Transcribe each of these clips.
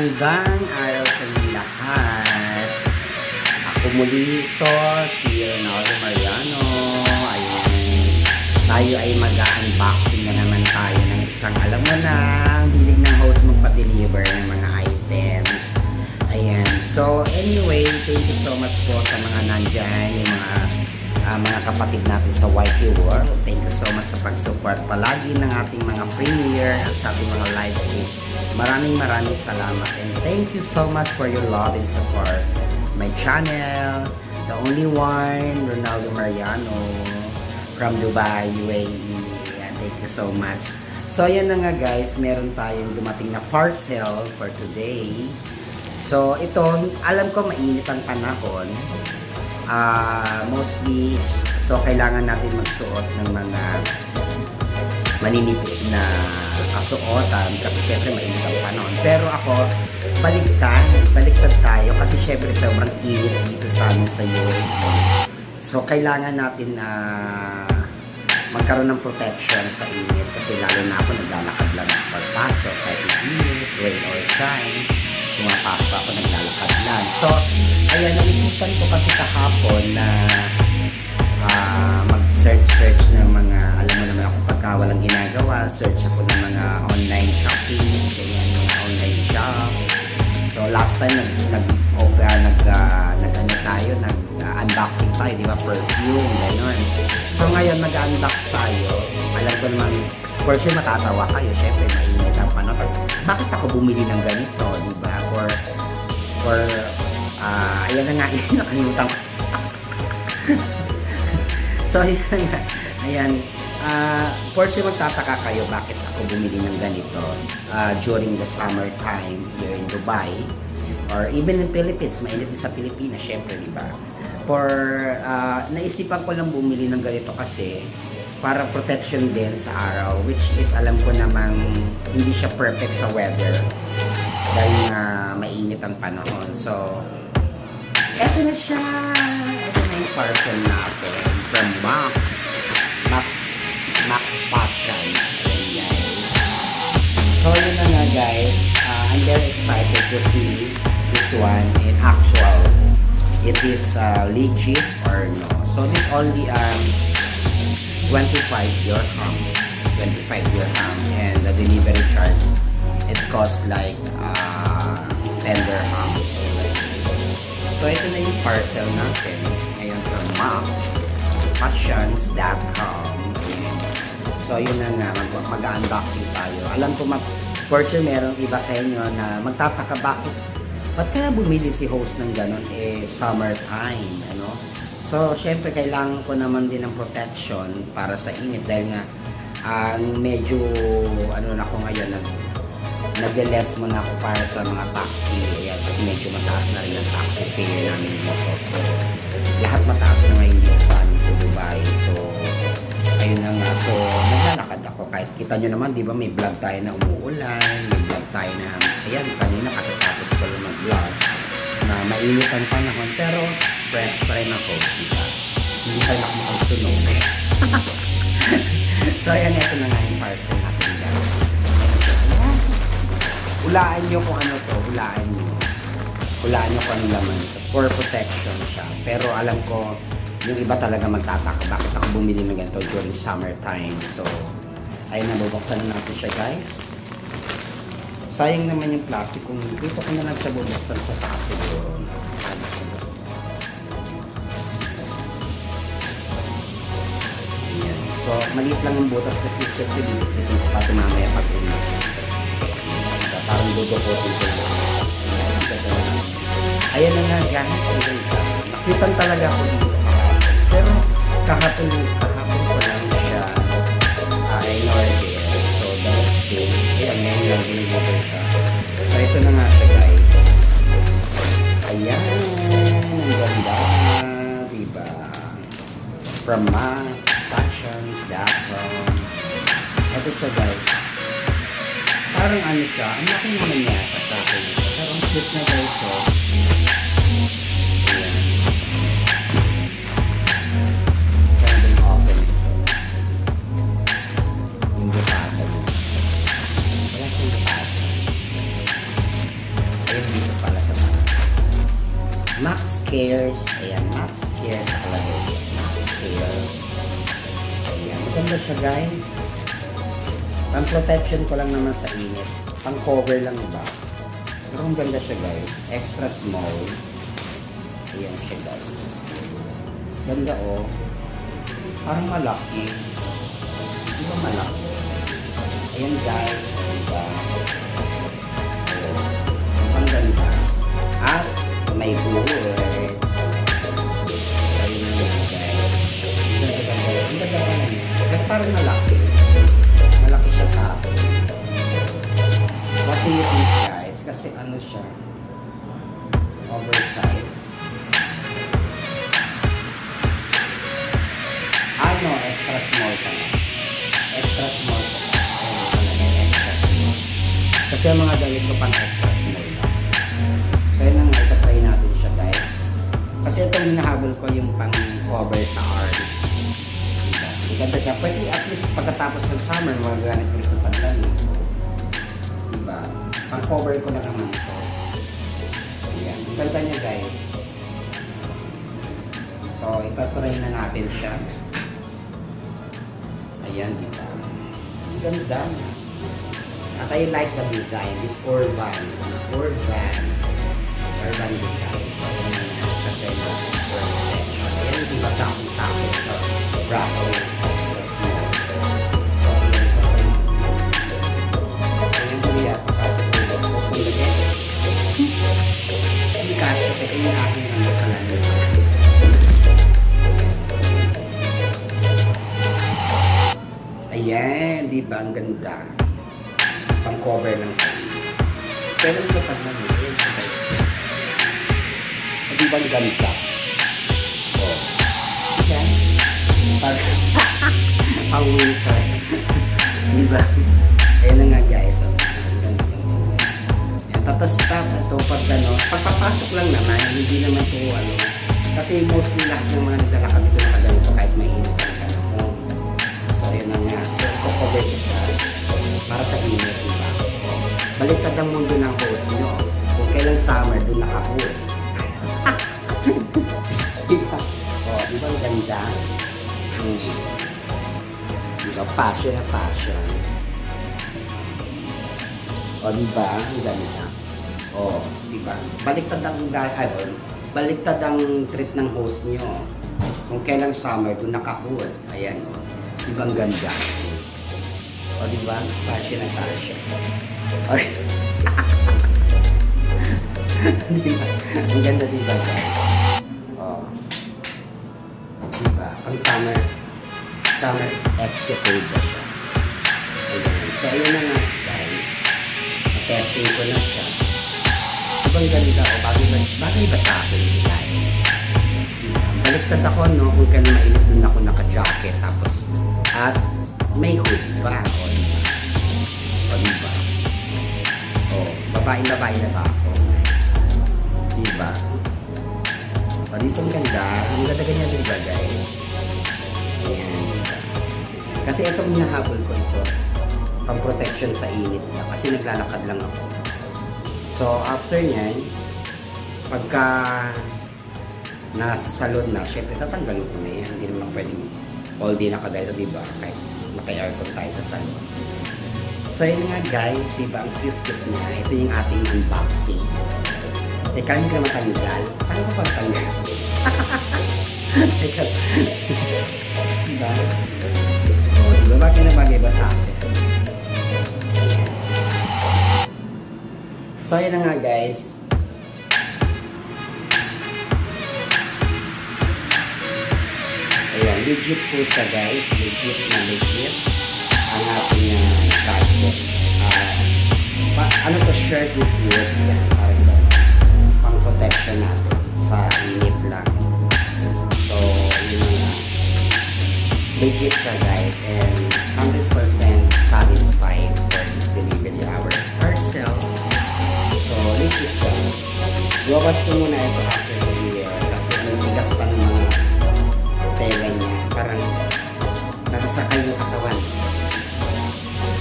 Magandang araw sa inyong lahat. Ako muli ito, si Ronaldo Mariano. Ayan. Tayo ay mag-unboxing na naman tayo ng isang, alam mo na, hilig ng host magpa-deliver ng mga items. Ayan. So, anyway, thank you so much po sa mga nandyan, yung mga kapatid natin sa YT World. Thank you so much sa pag-support palagi ng ating mga premiere at sa ating mga live stream. Maraming salamat, and thank you so much for your love and support. My channel, the only one, Ronaldo Mariano from Dubai, UAE. And thank you so much. So ayan na nga guys, meron tayong dumating na parcel for today. So ito, alam ko mainit ang panahon. Mostly, so kailangan natin magsuot ng mga maninipis na kasuotan kasi syempre mainit ang panahon. Pero ako, baliktad tayo kasi syempre sobrang init dito sa amin sa UAE. So kailangan natin na magkaroon ng protection sa init kasi lalo na ako naglalakad lang pagpasok kahit init, rain or shine, pumapasok ako naglalakad lang. So ayan, naisipan ko kasi kahapon na mag-search ng mga, alam mo naman ako pagka walang ginagawa, search ako ng mga online shopping, ganyan, mga online shop. So last time nag-unboxing tayo, di ba, perfume, gano'n. So ngayon mag-unbox tayo, alam ko naman, for sure matatawa kayo, syempre mainit ang panahon. Tapos bakit ako bumili ng ganito, di ba, ayan na nga, nakalimutan ko. So, ayan, for sure magtataka kayo bakit ako bumili ng ganito during the summer time here in Dubai or even in Philippines. Mainit din sa Pilipinas, syempre, di ba? Naisipan ko lang bumili ng ganito kasi para protection din sa araw, which is alam ko namang hindi siya perfect sa weather dahil nga mainit ang panahon. So, eto na siya. Ito na yung parcel natin from Max Fashion. Ayan, so yun na nga guys, I'm very excited to see this one in actual. It is legit or no. So this only 25 dirham, and the delivery charge, it costs like 10 dirham. So ito na yung parcel natin ngayon from maxfashions.com. So yun na nga, mag-unboxing tayo. Alam ko for sure merong iba sa inyo na magtataka ba't kaya bumili si host ng ganon, summertime, ano? So syempre kailangan ko naman din ng protection para sa init dahil nga medyo na ako ngayon, nag-less mo na ako para sa mga taxi. Ayan, kasi medyo mataas na rin ang taxi fare namin dito. So, lahat mataas na ngayon dito sa amin sa Dubai. So, ayun na nga. So, naglalakad ako. Kahit kita nyo naman, di ba, may vlog tayo na umuulan, may vlog tayo na, ayan, kanina katatapos ko lang mag-vlog na mainit ang panahon. Pero, fresh pa rin ako, diba? Hindi pa rin ako makasunog. So, ayan, ito na nga yung parcel natin, guys. Hulaan nyo kung ano to, hulaan nyo kung ano laman ito. For protection siya. Pero alam ko, yung iba talaga magtataka bakit ako bumili ng ganito during summertime. So, ayun na, bubuksan na natin siya, guys. Sayang naman yung plastic. Kung dito ko na lang siya bubuksan sa taas siguro. Ayan. So, maliit lang yung butas kasi syempre dito pa ito mamaya pag-ulit. Parang dudukotin ko. Ayan na nga, guys. Nakitan talaga ako dito. Pero kahapon ko lang siya in-order. So, that's it. Ayan, ngayon lang deliver siya. So, ito na nga siya, guys. Ayan. Ang ganda. Diba? From maxfashions.com. Ito siya, guys. Parang ano siya, ang laki naman yata sa akin. Pero ang cute na guys, so. Ayan. Kaya din open ito. Yung butasa. Wala siyang butasa. Max Cares. Ayan, Max Cares. Nakalagay siya. Max Cares. Ayan, maganda siya guys. Pang protection ko lang naman sa init. Pang cover lang ba? Pero ang ganda siya guys. Extra small. Ayan siya guys. Ganda oh. Parang malaki. Di ba malaki? Ayan guys. Diba? Ang ganda. At may buhol. Ayun na guys. Ang ganda pa naman. Pero parang malaki. Malaki siya sa akin. What do you think guys? Kasi ano siya? Oversize. Ano? Extra small pa na. Extra small pa na. Extra small. Kasi ang mga damit ko pang extra small na. So yun ang ito-try natin siya guys. Kasi itong hinahabol ko yung pang cover sa arms. Ang ganda siya. Pwede at least pagkatapos ng summer, magagamit ko sa panlalo. Diba? Pang cover ko na naman ito. Ayan. Ang ganda niya guys. So ito-try na natin siya. Ayan, diba? Ang ganda. At I like the design. This urban design. So, ayan na yan. Kasi ayan, diba sakong-sakong sa braso. Ayan po niya. Hindi kasi ito yung aking nasalan nito. Ayan, diba? Ang ganda. Pang cover lang sa inyo. Pero ito pag naman, ayan sa guys. Diba ang ganda? O. Diba? Pang winter. Diba? Ayan na nga guys. Ayan, tapos ito pag gano'n. Pagpapasok lang naman, hindi naman ito ano. Kasi mostly lahat ng mga naglalakad ito nakaganito kahit may init ang panahon. So yun na nga. Cover siya para sa init, diba? Baliktad ang mundo ng host nyo. Kung kailang summer, doon nakapool. Diba? O, diba ang ganda? Diba? Passion na passion. O, diba? Ang ganda. O, diba? Baliktad ang trip ng host nyo. Kung kailang summer, doon nakapool. Ayan, o. Diba ang ganda? O, diba? Passion na passion. O, diba? Ang ganda, diba, guys? O. Diba? Ang summer execute ba siya? Ayan. So, ayun na nga, guys. Testing ko na siya. Diba ang ganda? O, bagay ba sa akin, guys? Diba? Baliktad ako, no? Kung kaya mainit dun ako naka-jacket. Tapos, at may hood ba? O, diba? O, babae na ba ako? Diba? O, dito ang ganda. Ang ganda ganyan, diba, guys? Ayan. Kasi itong hinahabol ko ito. Pang protection sa init na. Kasi naglalakad lang ako. So, after nyan, pagka nasa salon na, syempre, tatanggalin ko na yan. Hindi naman pwedeng all day nakadahil, diba? Kahit naka-aircon tayo sa salon. So yun nga guys, diba ang cute-cute niya. Ito yung ating unboxing. Teka, hindi ka matanggal. Paano ko pagtanggal? Teka. Diba? O, diba bagay na bagay ba sa akin? So yun na nga guys. Ayan, legit po siya guys. Legit na legit. Ang ating gadget. Ano to, shirt with wood. Yan, parang ba? Pang protection natin sa init lang. So, yun nga. Legit siya guys. And 100% satisfied for this delivery our parcel. So, legit siya. Iwawas ko muna ito after the year. Kasi ang bigas pa ng mga tela niya. Parang nasasakay yung katawan.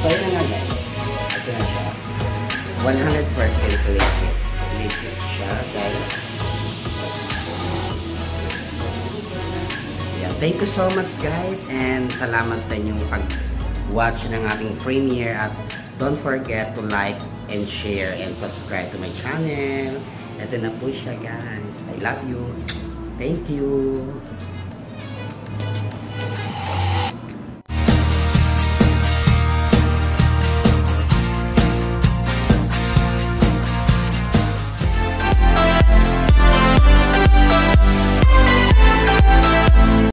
So, yun na nga guys. Ito na siya. 100% legit. Legit siya guys. Thank you so much guys and salamat sa inyong pag-watch ng ating premiere at don't forget to like and share and subscribe to my channel. Ito na po siya guys. I love you. Thank you.